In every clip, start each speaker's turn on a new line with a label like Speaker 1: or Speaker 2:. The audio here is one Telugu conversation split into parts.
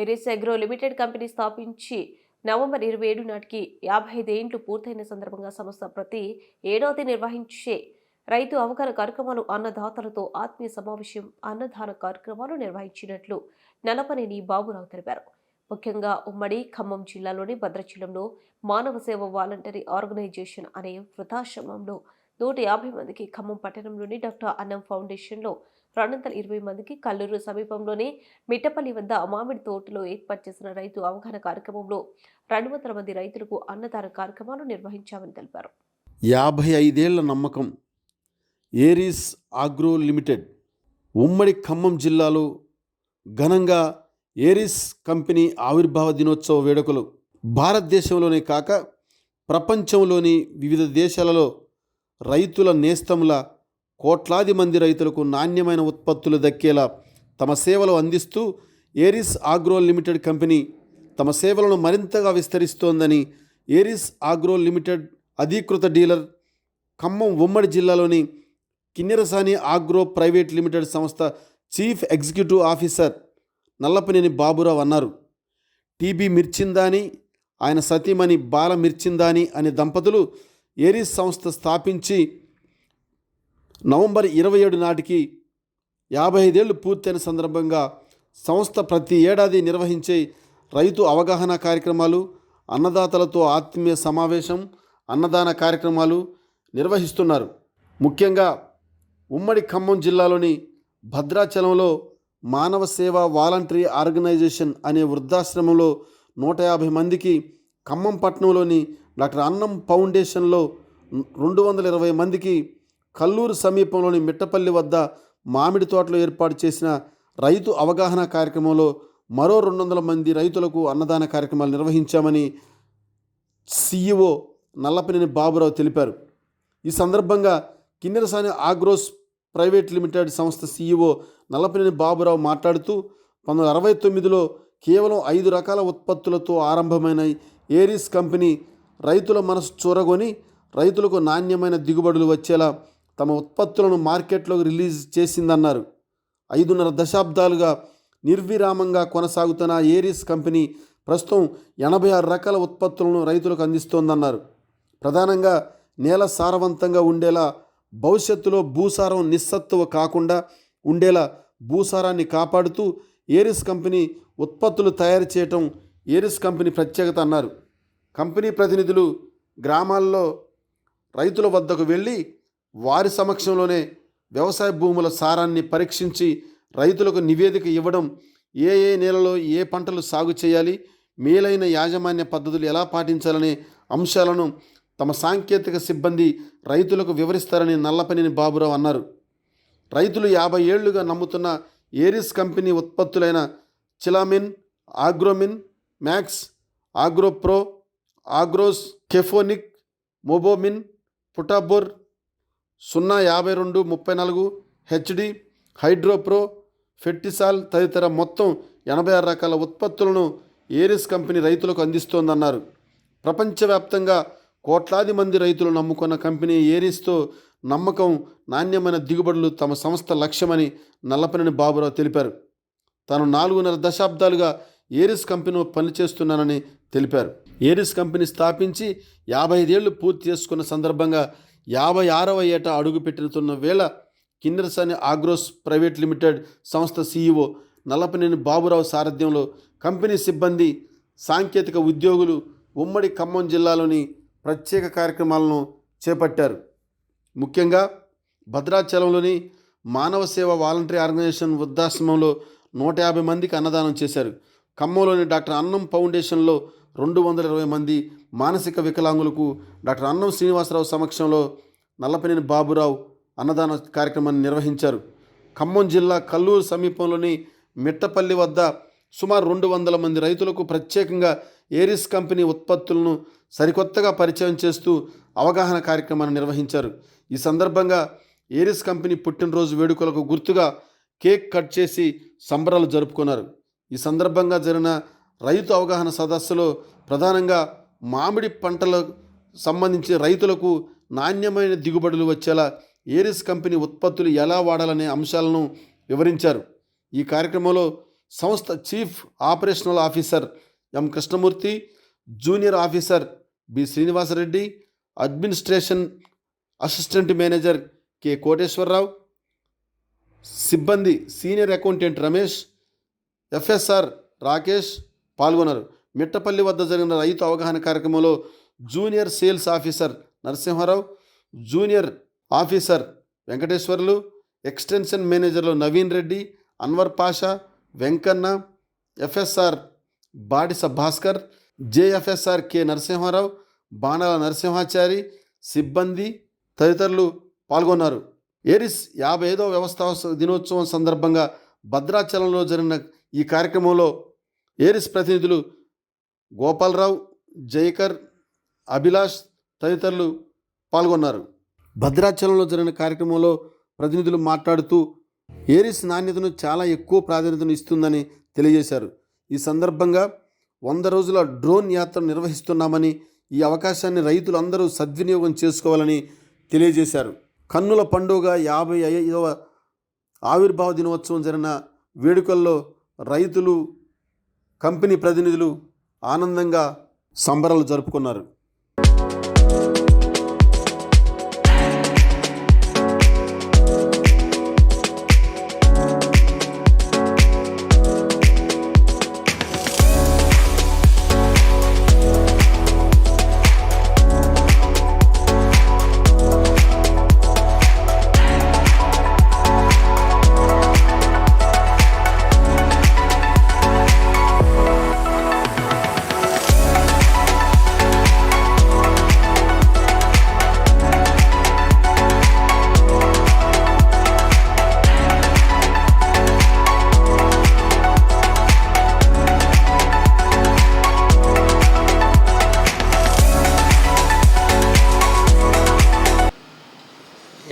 Speaker 1: ఎరిస్ అగ్రో లిమిటెడ్ కంపెనీ స్థాపించి నవంబర్ 27 నాటికి 55 ఏండ్లు పూర్తయిన సందర్భంగా సంస్థ ప్రతి ఏడాది నిర్వహించే రైతు అవగాహన కార్యక్రమాలు, అన్నదాతలతో ఆత్మీయ సమావేశం, అన్నదాన కార్యక్రమాలు నిర్వహించినట్లు నలపనేని బాబురావు తెలిపారు. ముఖ్యంగా ఉమ్మడి ఖమ్మం జిల్లాలోని భద్రాచలంలో మానవ సేవ వాలంటరీ ఆర్గనైజేషన్ అనే వృద్ధాశ్రమంలో 150 మందికి, ఖమ్మం పట్టణంలోని డాక్టర్ అన్నం ఫౌండేషన్లో 220 మందికి, కల్లూరు సమీపంలోని మిట్టపల్లి వద్ద మామిడి తోటలో ఏర్పాటు చేసిన రైతు అవగాహన కార్యక్రమంలో 200 మంది రైతులకు అన్నదాన కార్యక్రమాలు నిర్వహించామని తెలిపారు.
Speaker 2: 55 ఏళ్ల నమ్మకం. ఏరిస్ ఆగ్రో లిమిటెడ్ ఉమ్మడి ఖమ్మం జిల్లాలో ఘనంగా ఏరిస్ కంపెనీ ఆవిర్భావ దినోత్సవ వేడుకలు భారతదేశంలోనే కాక ప్రపంచంలోని వివిధ దేశాలలో రైతుల నేస్తంలా కోట్లాది మంది రైతులకు నాణ్యమైన ఉత్పత్తులు దక్కేలా తమ సేవలు అందిస్తూ ఏరిస్ ఆగ్రో లిమిటెడ్ కంపెనీ తమ సేవలను మరింతగా విస్తరిస్తోందని ఏరిస్ ఆగ్రో లిమిటెడ్ అధీకృత డీలర్, ఖమ్మం ఉమ్మడి జిల్లాలోని కిన్నెరసాని ఆగ్రో ప్రైవేట్ లిమిటెడ్ సంస్థ chief executive officer Nallapaneni Baburao అన్నారు. టీబీ మిర్చిందాని, ఆయన సతీమణి బాల మిర్చిందాని అనే దంపతులు ఏరిస్ సంస్థ స్థాపించి నవంబర్ 27 నాటికి 55 ఏళ్లు పూర్తయిన సందర్భంగా సంస్థ ప్రతి ఏడాది నిర్వహించే రైతు అవగాహన కార్యక్రమాలు, అన్నదాతలతో ఆత్మీయ సమావేశం, అన్నదాన కార్యక్రమాలు నిర్వహిస్తున్నారు. ముఖ్యంగా ఉమ్మడి ఖమ్మం జిల్లాలోని భద్రాచలంలో మానవ సేవ వాలంటరీ ఆర్గనైజేషన్ అనే వృద్ధాశ్రమంలో 150 మందికి, ఖమ్మం పట్టణంలోని డాక్టర్ అన్నం ఫౌండేషన్లో 220 మందికి, కల్లూరు సమీపంలోని మిట్టపల్లి వద్ద మామిడి తోటలో ఏర్పాటు చేసిన రైతు అవగాహన కార్యక్రమంలో మరో 200 మంది రైతులకు అన్నదాన కార్యక్రమాలు నిర్వహించామని సిఇఓ నల్లపనేని బాబురావు తెలిపారు. ఈ సందర్భంగా కిన్నెరసాని ఆగ్రోస్ ప్రైవేట్ లిమిటెడ్ సంస్థ సిఇఓ నల్లపనేని బాబురావు మాట్లాడుతూ 1969లో కేవలం 5 రకాల ఉత్పత్తులతో ఆరంభమైన ఏరిస్ కంపెనీ రైతుల మనసు చూరగొని రైతులకు నాణ్యమైన దిగుబడులు వచ్చేలా తమ ఉత్పత్తులను మార్కెట్లోకి రిలీజ్ చేసిందన్నారు. 5.5 దశాబ్దాలుగా నిర్విరామంగా కొనసాగుతున్న ఏరిస్ కంపెనీ ప్రస్తుతం 86 రకాల ఉత్పత్తులను రైతులకు అందిస్తోందన్నారు. ప్రధానంగా నేల సారవంతంగా ఉండేలా, భవిష్యత్తులో భూసారం నిస్సత్తువ కాకుండా ఉండేలా భూసారాన్ని కాపాడుతూ ఏరిస్ కంపెనీ ఉత్పత్తులు తయారు చేయటం ఏరిస్ కంపెనీ ప్రత్యేకత అన్నారు. కంపెనీ ప్రతినిధులు గ్రామాల్లో రైతుల వద్దకు వెళ్ళి వారి సమక్షంలోనే వ్యవసాయ భూముల సారాన్ని పరీక్షించి రైతులకు నివేదిక ఇవ్వడం, ఏ నేలలో ఏ పంటలు సాగు చేయాలి, మేలైన యాజమాన్య పద్ధతులు ఎలా పాటించాలనే అంశాలను తమ సాంకేతిక సిబ్బంది రైతులకు వివరిస్తారని నల్లపనేని బాబురావు అన్నారు. రైతులు 50 ఏళ్లుగా నమ్ముతున్న ఏరిస్ కంపెనీ ఉత్పత్తులైన చిలామిన్, ఆగ్రోమిన్, మ్యాక్స్, ఆగ్రోప్రో, ఆగ్రోస్, కెఫోనిక్, మోబోమిన్, పుటాబోర్ 05234, హెచ్డి, హైడ్రోప్రో, ఫెర్టిసాల్ తదితర మొత్తం 86 రకాల ఉత్పత్తులను ఏరిస్ కంపెనీ రైతులకు అందిస్తోందన్నారు. ప్రపంచవ్యాప్తంగా కోట్లాది మంది రైతులు నమ్ముకున్న కంపెనీ ఏరిస్తో నమ్మకం, నాణ్యమైన దిగుబడులు తమ సంస్థ లక్ష్యమని నల్లపనేని బాబురావు తెలిపారు. తాను 4.5 దశాబ్దాలుగా ఏరిస్ కంపెనీలో పనిచేస్తున్నానని తెలిపారు. ఏరిస్ కంపెనీ స్థాపించి 55 ఏళ్లు పూర్తి చేసుకున్న సందర్భంగా 56వ ఏట అడుగుపెట్టుతున్న వేళ కిన్నెరసాని ఆగ్రోస్ ప్రైవేట్ లిమిటెడ్ సంస్థ సిఇఓ నల్లపనేని బాబురావు సారథ్యంలో కంపెనీ సిబ్బంది, సాంకేతిక ఉద్యోగులు ఉమ్మడి ఖమ్మం జిల్లాలోని ప్రత్యేక కార్యక్రమాలను చేపట్టారు. ముఖ్యంగా భద్రాచలంలోని మానవ సేవ వాలంటరీ ఆర్గనైజేషన్ వృద్ధాశ్రమంలో 150 మందికి అన్నదానం చేశారు. ఖమ్మంలోని డాక్టర్ అన్నం ఫౌండేషన్లో 220 మంది మానసిక వికలాంగులకు డాక్టర్ అన్నం శ్రీనివాసరావు సమక్షంలో నల్లపనేని బాబురావు అన్నదాన కార్యక్రమాన్ని నిర్వహించారు. ఖమ్మం జిల్లా కల్లూరు సమీపంలోని మిట్టపల్లి వద్ద సుమారు 200 మంది రైతులకు ప్రత్యేకంగా ఏరిస్ కంపెనీ ఉత్పత్తులను సరికొత్తగా పరిచయం చేస్తూ అవగాహన కార్యక్రమాన్ని నిర్వహించారు. ఈ సందర్భంగా ఏరిస్ కంపెనీ పుట్టినరోజు వేడుకలకు గుర్తుగా కేక్ కట్ చేసి సంబరాలు జరుపుకున్నారు. ఈ సందర్భంగా జరిగిన రైతు అవగాహన సదస్సులో ప్రధానంగా మామిడి పంటలకు సంబంధించి రైతులకు నాణ్యమైన దిగుబడులు వచ్చేలా ఏరిస్ కంపెనీ ఉత్పత్తులు ఎలా వాడాలనే అంశాలను వివరించారు. ఈ కార్యక్రమంలో సంస్థ chief operational officer M Krishnamurthy, junior officer B Srinivasa Reddy, administration assistant manager K Koteswara Rao, సిబ్బంది senior accountant Ramesh, FSR Rakesh పాల్గొన్నారు. మిట్టపల్లి వద్ద జరిగిన రైతు అవగాహన కార్యక్రమంలో junior sales officer Narasimha Rao, junior officer Venkateswarlu, extension మేనేజర్లు Naveen Reddy, Anwar Pasha, Venkanna, FSR Badisa Bhaskar, JFSR K Narasimha Rao, Banala Narasimhachari, సిబ్బంది తదితరులు పాల్గొన్నారు. ఏరిస్ 55వ వ్యవస్థాపక దినోత్సవం సందర్భంగా భద్రాచలంలో జరిగిన ఈ కార్యక్రమంలో ఏరిస్ ప్రతినిధులు గోపాలరావు, జయకర్, అభిలాష్ తదితరులు పాల్గొన్నారు. భద్రాచలంలో జరిగిన కార్యక్రమంలో ప్రతినిధులు మాట్లాడుతూ ఏరిస్ నాణ్యతను చాలా ఎక్కువ ప్రాధాన్యతను ఇస్తుందని తెలియజేశారు. ఈ సందర్భంగా 100 రోజుల డ్రోన్ యాత్ర నిర్వహిస్తున్నామని, ఈ అవకాశాన్ని రైతులందరూ సద్వినియోగం చేసుకోవాలని తెలియజేశారు. కన్నుల పండుగ 55వ ఆవిర్భావ దినోత్సవం జరిగిన వేడుకల్లో రైతులు, కంపెనీ ప్రతినిధులు ఆనందంగా సంబరాలు జరుపుకున్నారు.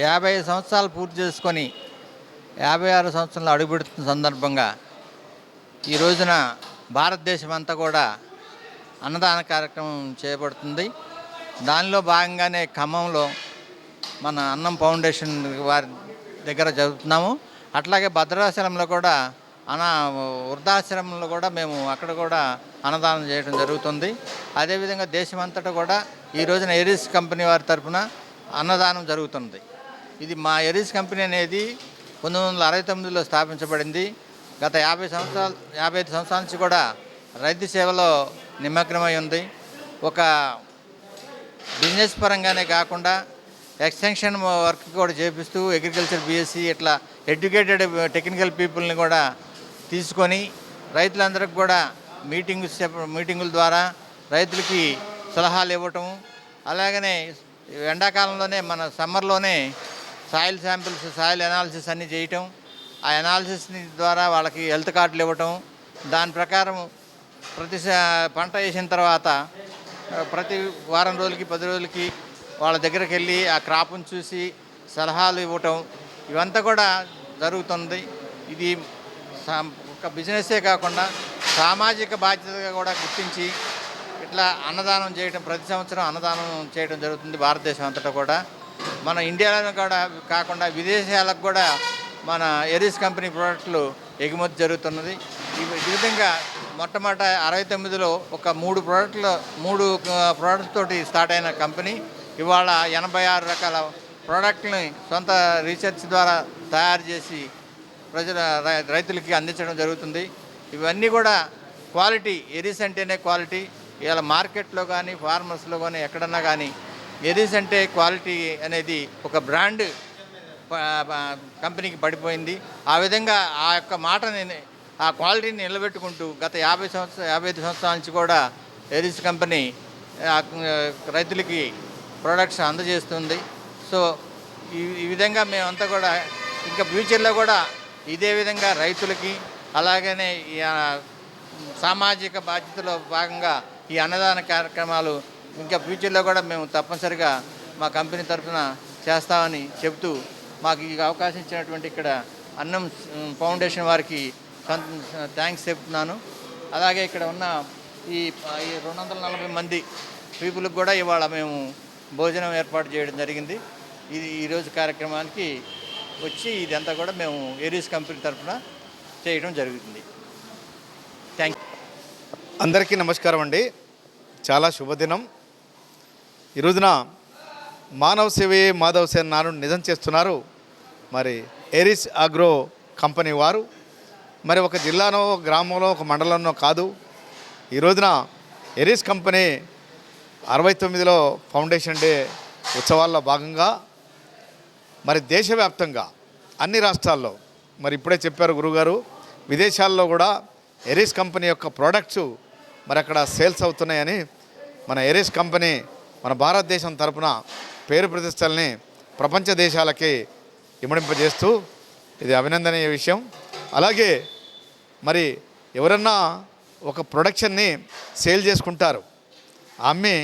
Speaker 3: యాభై సంవత్సరాలు పూర్తి చేసుకొని 56 సంవత్సరాలు అడుగుపెడుతున్న సందర్భంగా ఈ రోజున భారతదేశం అంతా కూడా అన్నదాన కార్యక్రమం చేయబడుతుంది. దానిలో భాగంగానే ఖమ్మంలో మన అన్నం ఫౌండేషన్ వారి దగ్గర జరుపుతున్నాము. అట్లాగే భద్రాచలంలో కూడా వృద్ధాశ్రమంలో కూడా మేము అక్కడ కూడా అన్నదానం చేయడం జరుగుతుంది. అదేవిధంగా దేశమంతటా కూడా ఈ రోజున ఏరిస్ కంపెనీ వారి తరఫున అన్నదానం జరుగుతుంది. ఇది మా ఏరిస్ కంపెనీ అనేది 1969లో స్థాపించబడింది. గత 55 సంవత్సరాల నుంచి కూడా రైతు సేవలో నిమగ్నమై ఉంది. ఒక బిజినెస్ పరంగానే కాకుండా ఎక్స్టెన్షన్ వర్క్ కూడా చేపిస్తూ అగ్రికల్చర్ బీఎస్సీ ఇట్లా ఎడ్యుకేటెడ్ టెక్నికల్ పీపుల్ని కూడా తీసుకొని రైతులందరికీ కూడా మీటింగుల ద్వారా రైతులకి సలహాలు ఇవ్వటం, అలాగనే ఎండాకాలంలోనే మన సమ్మర్లోనే సాయిల్ శాంపిల్స్, సాయిల్ అనాలిసిస్ అన్నీ చేయటం, ఆ అనాలిసిస్ని ద్వారా వాళ్ళకి హెల్త్ కార్డులు ఇవ్వటం, దాని ప్రకారం ప్రతి పంట వేసిన తర్వాత ప్రతి వారం రోజులకి 10 రోజులకి వాళ్ళ దగ్గరికి వెళ్ళి ఆ క్రాప్ను చూసి సలహాలు ఇవ్వటం, ఇవంతా కూడా జరుగుతుంది. ఇది ఒక బిజినెస్సే కాకుండా సామాజిక బాధ్యతగా కూడా గుర్తించి ఇట్లా అన్నదానం చేయడం, ప్రతి సంవత్సరం అన్నదానం చేయడం జరుగుతుంది. భారతదేశం అంతటా కూడా, మన ఇండియాలో కూడా కాకుండా విదేశాలకు కూడా మన ఏరిస్ కంపెనీ ప్రోడక్ట్లు ఎగుమతి జరుగుతున్నది. ఈ విధంగా మొట్టమొదట 69లో ఒక 3 ప్రోడక్ట్స్ తోటి స్టార్ట్ అయిన కంపెనీ ఇవాళ 86 రకాల ప్రోడక్ట్ని సొంత రీసెర్చ్ ద్వారా తయారు చేసి రైతులకి అందించడం జరుగుతుంది. ఇవన్నీ కూడా క్వాలిటీ, ఏరిస్ అంటేనే క్వాలిటీ. ఇవాళ మార్కెట్లో కానీ ఫార్మర్స్లో కానీ ఎక్కడన్నా కానీ ఏరిస్ అంటే క్వాలిటీ అనేది ఒక బ్రాండ్ కంపెనీకి పడిపోయింది. ఆ విధంగా ఆ యొక్క మాటని, ఆ క్వాలిటీని నిలబెట్టుకుంటూ గత 55 సంవత్సరాల నుంచి కూడా ఏరిస్ కంపెనీ రైతులకి ప్రొడక్ట్స్ అందజేస్తుంది. సో ఈ విధంగా మేమంతా కూడా ఇంకా ఫ్యూచర్లో కూడా ఇదే విధంగా రైతులకి, అలాగనే సామాజిక బాధ్యతలో భాగంగా ఈ అన్నదాన కార్యక్రమాలు ఇంకా ఫ్యూచర్లో కూడా మేము తప్పనిసరిగా మా కంపెనీ తరఫున చేస్తామని చెబుతూ, మాకు ఈ అవకాశం ఇచ్చినటువంటి ఇక్కడ అన్నం ఫౌండేషన్ వారికి థ్యాంక్స్ చెప్తున్నాను. అలాగే ఇక్కడ ఉన్న ఈ 240 మంది పీపుల్కి కూడా ఇవాళ మేము భోజనం ఏర్పాటు చేయడం జరిగింది. ఇది ఈరోజు కార్యక్రమానికి వచ్చి ఇదంతా కూడా మేము ఏరిస్ కంపెనీ తరఫున చేయడం జరుగుతుంది.
Speaker 4: అందరికీ నమస్కారం అండి. చాలా శుభదినం. ఈ రోజున మానవ సేవే మాధవ సేవ నాను నిజం చేస్తున్నారు మరి ఏరిస్ అగ్రో కంపెనీ వారు. మరి ఒక జిల్లానో ఒక గ్రామంలో ఒక మండలంలో కాదు, ఈ రోజున ఏరిస్ కంపెనీ 69లో ఫౌండేషన్ డే ఉత్సవాల్లో భాగంగా మరి దేశవ్యాప్తంగా అన్ని రాష్ట్రాల్లో మరి ఇప్పుడే చెప్పారు గురుగారు, విదేశాల్లో కూడా ఏరిస్ కంపెనీ యొక్క ప్రోడక్ట్స్ మరి అక్కడ సేల్స్ అవుతున్నాయని మన ఏరిస్ కంపెనీ మన భారతదేశం తరపున పేరు ప్రతిష్టల్ని ప్రపంచ దేశాలకి ఇమడింపజేస్తూ ఇది అభినందనీయ విషయం. అలాగే మరి ఎవరన్నా ఒక ప్రొడక్షన్ని సేల్ చేసుకుంటారు, అమ్మి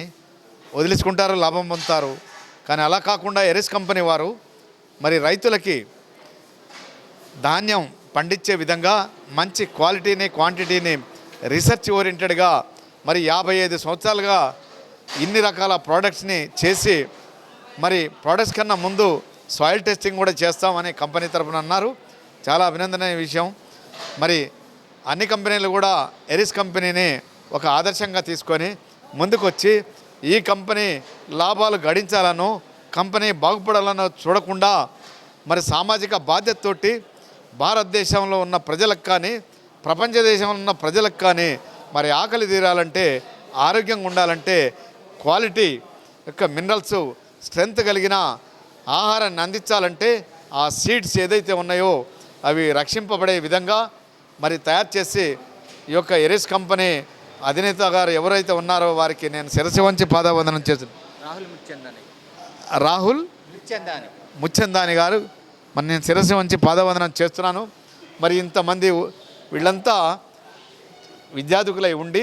Speaker 4: వదిలించుకుంటారు, లాభం పొందుతారు. కానీ అలా కాకుండా ఏరిస్ కంపెనీ వారు మరి రైతులకి ధాన్యం పండించే విధంగా మంచి క్వాలిటీని క్వాంటిటీని రీసెర్చ్ ఓరియంటెడ్గా మరి 55 సంవత్సరాలుగా ఇన్ని రకాల ప్రోడక్ట్స్ని చేసి మరి ప్రోడక్ట్స్ కన్నా ముందు సాయిల్ టెస్టింగ్ కూడా చేస్తామని కంపెనీ తరఫున అన్నారు. చాలా అభినందనీయ విషయం. మరి అన్ని కంపెనీలు కూడా ఏరిస్ కంపెనీని ఒక ఆదర్శంగా తీసుకొని ముందుకొచ్చి ఈ కంపెనీ లాభాలు గడించాలనో కంపెనీ బాగుపడాలనో చూడకుండా మరి సామాజిక బాధ్యతతోటి భారతదేశంలో ఉన్న ప్రజలకు కానీ ప్రపంచ దేశంలో ఉన్న ప్రజలకు కానీ మరి ఆకలి తీరాలంటే, ఆరోగ్యంగా ఉండాలంటే క్వాలిటీ యొక్క మినరల్స్ స్ట్రెంగ్త్ కలిగిన ఆహారాన్ని అందించాలంటే ఆ సీడ్స్ ఏదైతే ఉన్నాయో అవి రక్షింపబడే విధంగా మరి తయారు చేసి ఈ యొక్క ఏరిస్ కంపెనీ అధినేత గారు ఎవరైతే ఉన్నారో వారికి నేను శిరస్సు వంచి పాదావందనం చేస్తున్నాను. రాహుల్ ముచ్చందాని గారు మరి నేను శిరస్సు వంచి పాదవందనం చేస్తున్నాను. మరి ఇంతమంది వీళ్ళంతా విద్యార్థులై ఉండి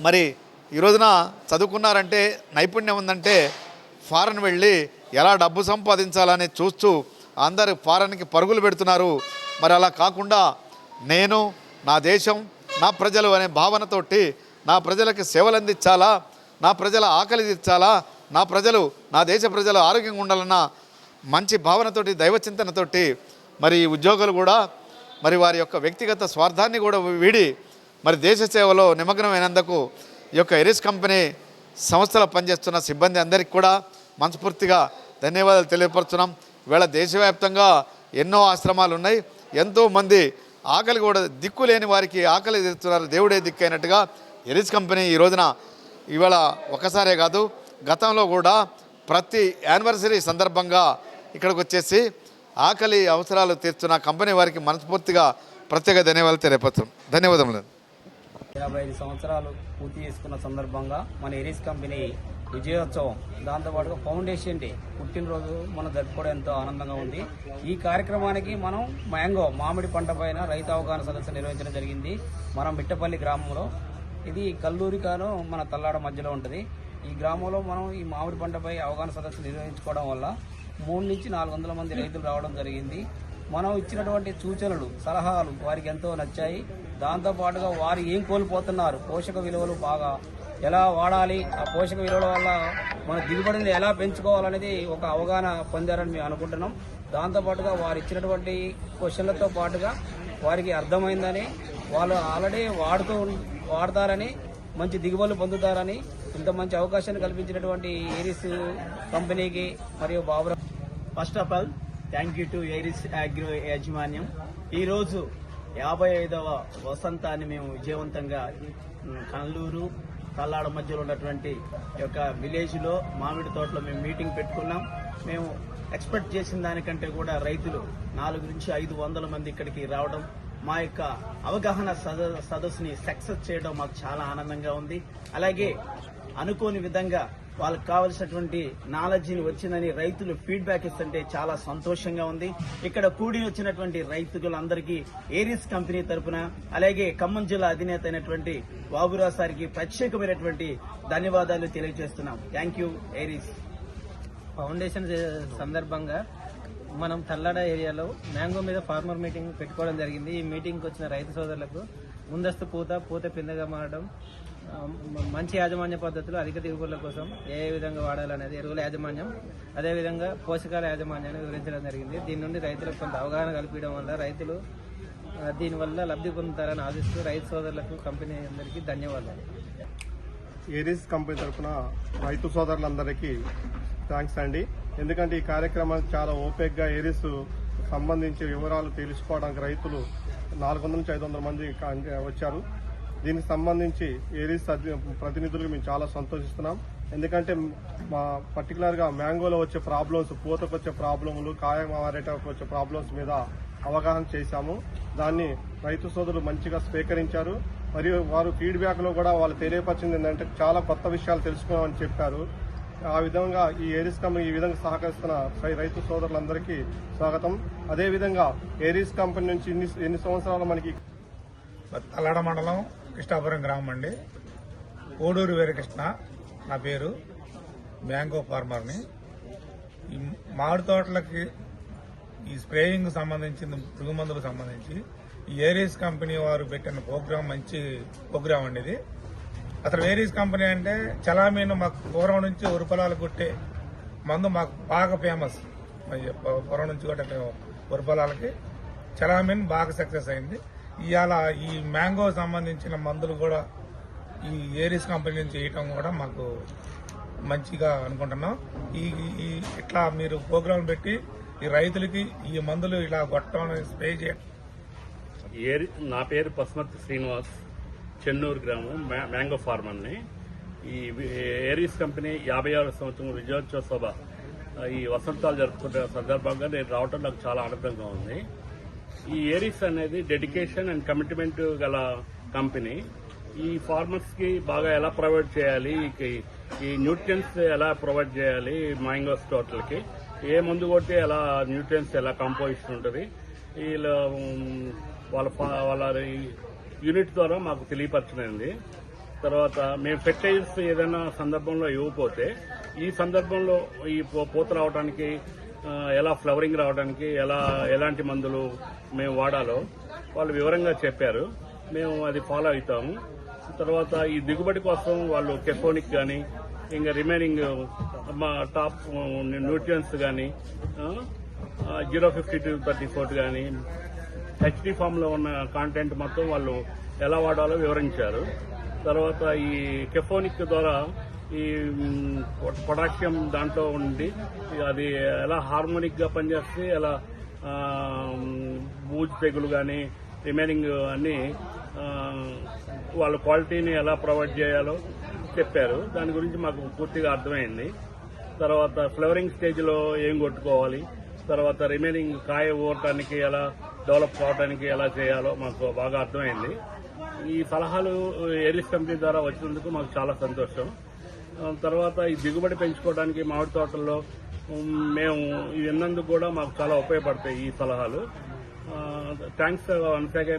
Speaker 4: మరి ఈ రోజున చదువుకున్నారంటే, నైపుణ్యం ఉందంటే ఫారెన్ వెళ్ళి ఎలా డబ్బు సంపాదించాలని చూస్తూ అందరూ ఫారెన్కి పరుగులు పెడుతున్నారు. మరి అలా కాకుండా నేను నా దేశం నా ప్రజలు అనే భావనతోటి నా ప్రజలకు సేవలు అందించాలా, నా ప్రజల ఆకలి తీర్చాలా, నా దేశ ప్రజలు ఆరోగ్యంగా ఉండాలన్న మంచి భావనతోటి దైవచింతనతోటి మరి ఉద్యోగులు కూడా మరి వారి యొక్క వ్యక్తిగత స్వార్థాన్ని కూడా వీడి మరి దేశ సేవలో నిమగ్నమైనందుకు ఈ యొక్క ఏరిస్ కంపెనీ సంస్థలో పనిచేస్తున్న సిబ్బంది అందరికీ కూడా మనస్ఫూర్తిగా ధన్యవాదాలు తెలియపరుస్తున్నాం. ఇవాళ దేశవ్యాప్తంగా ఎన్నో ఆశ్రమాలు ఉన్నాయి, ఎంతోమంది ఆకలి కూడా దిక్కు లేని వారికి ఆకలి తీరుతున్నారు. దేవుడే దిక్కు అయినట్టుగా ఏరిస్ కంపెనీ ఈ రోజున ఇవాళ ఒకసారే కాదు, గతంలో కూడా ప్రతి యానివర్సరీ సందర్భంగా ఇక్కడికి వచ్చేసి ఆకలి అవసరాలు తీర్చున్న కంపెనీ వారికి మనస్ఫూర్తిగా ప్రత్యేక ధన్యవాదాలు తెలియపరుస్తున్నాం. ధన్యవాదములు.
Speaker 5: 55 సంవత్సరాలు పూర్తి చేసుకున్న సందర్భంగా మన ఏరిస్ కంపెనీ విజయోత్సవం, దాంతోపాటుగా ఫౌండేషన్ డే పుట్టినరోజు మనం జరుపుకోవడం ఎంతో ఆనందంగా ఉంది. ఈ కార్యక్రమానికి మనం మామిడి పంట పైన రైతు అవగాహన సదస్సు నిర్వహించడం జరిగింది మన మిట్టపల్లి గ్రామంలో. ఇది కల్లూరికాను మన తల్లాడ మధ్యలో ఉంటుంది. ఈ గ్రామంలో మనం ఈ మామిడి పంటపై అవగాహన సదస్సు నిర్వహించుకోవడం వల్ల 300 నుంచి 400 మంది రైతులు రావడం జరిగింది. మనం ఇచ్చినటువంటి సూచనలు సలహాలు వారికి ఎంతో నచ్చాయి. దాంతోపాటుగా వారు ఏం కోల్పోతున్నారు, పోషక విలువలు బాగా ఎలా వాడాలి, ఆ పోషక విలువల వల్ల మన దిగుబడిని ఎలా పెంచుకోవాలనేది ఒక అవగాహన పొందారని మేము అనుకుంటున్నాం. దాంతోపాటుగా వారు ఇచ్చినటువంటి క్వశ్చన్లతో పాటుగా వారికి అర్థమైందని, వాళ్ళు ఆల్రెడీ వాడతారని, మంచి దిగుబడులు పొందుతారని, ఇంత మంచి అవకాశాన్ని కల్పించినటువంటి ఏరిస్ కంపెనీకి మరియు Babu,
Speaker 6: first of all thank you to Aries agro యాజమాన్యం. ఈరోజు 55వ వసంతాన్ని మేము విజయవంతంగా కల్లూరు తల్లాడ మధ్యలో ఉన్నటువంటి యొక్క విలేజ్లో మామిడి తోటలో మేము మీటింగ్ పెట్టుకున్నాం. మేము ఎక్స్పెక్ట్ చేసిన దానికంటే కూడా రైతులు 400 నుంచి 500 మంది ఇక్కడికి రావడం, మా యొక్క అవగాహన సదస్సుని సక్సెస్ చేయడం మాకు చాలా ఆనందంగా ఉంది. అలాగే అనుకోని విధంగా వాళ్ళకి కావలసినటువంటి నాలెడ్జిని వచ్చిందని రైతులు ఫీడ్బ్యాక్ ఇస్తుంటే చాలా సంతోషంగా ఉంది. ఇక్కడ కూడి వచ్చినటువంటి రైతులందరికీ ఏరిస్ కంపెనీ తరఫున, అలాగే ఖమ్మం జిల్లా అధినేత అయినటువంటి బాబురావు సార్కి ప్రత్యేకమైనటువంటి ధన్యవాదాలు తెలియజేస్తున్నాం. Thank you Aries.
Speaker 5: ఫౌండేషన్ సందర్భంగా మనం తల్లాడ ఏరియాలో మ్యాంగో మీద ఫార్మర్ మీటింగ్ పెట్టుకోవడం జరిగింది. ఈ మీటింగ్కి వచ్చిన రైతు సోదరులకు ముందస్తు పూత పిందగా మారడం, మంచి యాజమాన్య పద్ధతులు అధిక దిగుబడుల కోసం ఏ విధంగా వాడాలనేది, ఎరువుల యాజమాన్యం, అదేవిధంగా పోషకాల యాజమాన్యాన్ని వివరించడం జరిగింది. దీని నుండి రైతులకు కొంత అవగాహన కల్పించడం వల్ల రైతులు దీనివల్ల లబ్ధి పొందుతారని ఆశిస్తూ రైతు సోదరులకు కంపెనీ అందరికీ ధన్యవాదాలు.
Speaker 7: ఏరీస్ కంపెనీ తరఫున రైతు సోదరులందరికీ థ్యాంక్స్ అండి. ఎందుకంటే ఈ కార్యక్రమానికి చాలా ఓపెక్గా ఏరీస్ సంబంధించి వివరాలు తెలుసుకోవడానికి రైతులు 400 నుంచి 500 మంది వచ్చారు. దీనికి సంబంధించి ఏరీస్ ప్రతినిధులకు మేము చాలా సంతోషిస్తున్నాం. ఎందుకంటే మా పర్టికులర్గా మ్యాంగోలో వచ్చే ప్రాబ్లమ్స్, పూతకు వచ్చే ప్రాబ్లములు, కాయ మారేటకు వచ్చే ప్రాబ్లమ్స్ మీద అవగాహన చేశాము. దాన్ని రైతు సోదరులు మంచిగా స్వీకరించారు. మరియు వారు ఫీడ్బ్యాక్లో కూడా వాళ్ళు తెలియపరిచింది ఏంటంటే చాలా కొత్త విషయాలు తెలుసుకున్నామని చెప్పారు. ఆ విధంగా ఈ ఏరీస్ కంపెనీ ఈ విధంగా సహకరిస్తున్న రైతు సోదరులందరికీ స్వాగతం. అదేవిధంగా ఏరీస్ కంపెనీ నుంచి ఎన్ని సంవత్సరాలు మనకి
Speaker 8: తల్లాడ మండలం కృష్ణాపురం గ్రామం అండి. కోడూరు వీరకృష్ణ నా పేరు. మ్యాంగో ఫార్మర్ని. ఈ మామిడి తోటలకి ఈ స్ప్రేయింగ్ సంబంధించిన పురుగు మందులకు సంబంధించి ఈ ఏరీస్ కంపెనీ వారు పెట్టిన ప్రోగ్రాం మంచి ప్రోగ్రాం అండి ఇది. అసలు ఏరీస్ కంపెనీ అంటే చలామీను మాకు పూర్వం నుంచి ఉరుపలాలు కొట్టే మందు మాకు బాగా ఫేమస్. పూర్వం నుంచి కొట్టే ఉరుపలాలకి చలామీన్ బాగా సక్సెస్ అయింది. ఇవాళ ఈ మ్యాంగో సంబంధించిన మందులు కూడా ఈ ఏరీస్ కంపెనీ నుంచి వేయటం కూడా మాకు మంచిగా అనుకుంటున్నాం. ఈ ఇట్లా మీరు ప్రోగ్రాం పెట్టి ఈ రైతులకి ఈ మందులు ఇలా కొట్టడం స్ప్రే చేయడం.
Speaker 9: నా పేరు పసుమర్తి శ్రీనివాస్, చెన్నూరు గ్రామం, మ్యాంగో ఫార్మర్ని. ఈ ఏరీస్ కంపెనీ 56వ సంవత్సరం విజయోత్సవ సభ ఈ వసంతాలు జరుపుకునే సందర్భంగా నేను రావడం నాకు చాలా ఆనందంగా ఉంది. ఈ ఏరీస్ అనేది డెడికేషన్ అండ్ కమిట్మెంట్ గల కంపెనీ. ఈ ఫార్మర్స్ కి బాగా ఎలా ప్రొవైడ్ చేయాలి, ఈ న్యూట్రియన్స్ ఎలా ప్రొవైడ్ చేయాలి, మ్యాంగోస్ తోటలకి ఏ మందు కొట్టి ఎలా న్యూట్రియన్స్ ఎలా కంపోజిషన్ ఉంటుంది, వీళ్ళ వాళ్ళ యూనిట్ ద్వారా మాకు తెలియపరచలేదు. తర్వాత మేము ఫెర్టైజర్స్ ఏదైనా సందర్భంలో ఇవ్వకపోతే ఈ సందర్భంలో ఈ పూత రావడానికి, ఎలా ఫ్లవరింగ్ రావడానికి ఎలాంటి మందులు మేము వాడాలో వాళ్ళు వివరంగా చెప్పారు. మేము అది ఫాలో అవుతాము. తర్వాత ఈ దిగుబడి కోసం వాళ్ళు కెఫోనిక్ కానీ ఇంకా రిమైనింగ్ మా టాప్ న్యూట్రియన్స్ కానీ 05234 కానీ హెచ్డి ఫామ్లో ఉన్న కాంటెంట్ మొత్తం వాళ్ళు ఎలా వాడాలో వివరించారు. తర్వాత ఈ కెఫోనిక్ ద్వారా ఈ పొటాషియం దాంట్లో ఉండి అది ఎలా హార్మోనిక్గా పనిచేస్తే, ఎలా బూజు తెగులు కానీ రిమైనింగ్ అన్నీ వాళ్ళ క్వాలిటీని ఎలా ప్రొవైడ్ చేయాలో చెప్పారు. దాని గురించి మాకు పూర్తిగా అర్థమైంది. తర్వాత ఫ్లవరింగ్ స్టేజ్లో ఏం కొట్టుకోవాలి, తర్వాత రిమైనింగ్ కాయ ఊరటానికి ఎలా డెవలప్ కావడానికి ఎలా చేయాలో మాకు బాగా అర్థమైంది. ఈ సలహాలు ఏరీస్ కంపెనీ ద్వారా వచ్చినందుకు మాకు చాలా సంతోషం. తర్వాత ఈ దిగుబడి పెంచుకోవడానికి మామిడి తోటల్లో మేము విన్నందుకు కూడా మాకు చాలా ఉపయోగపడతాయి ఈ సలహాలు. Thanks once again.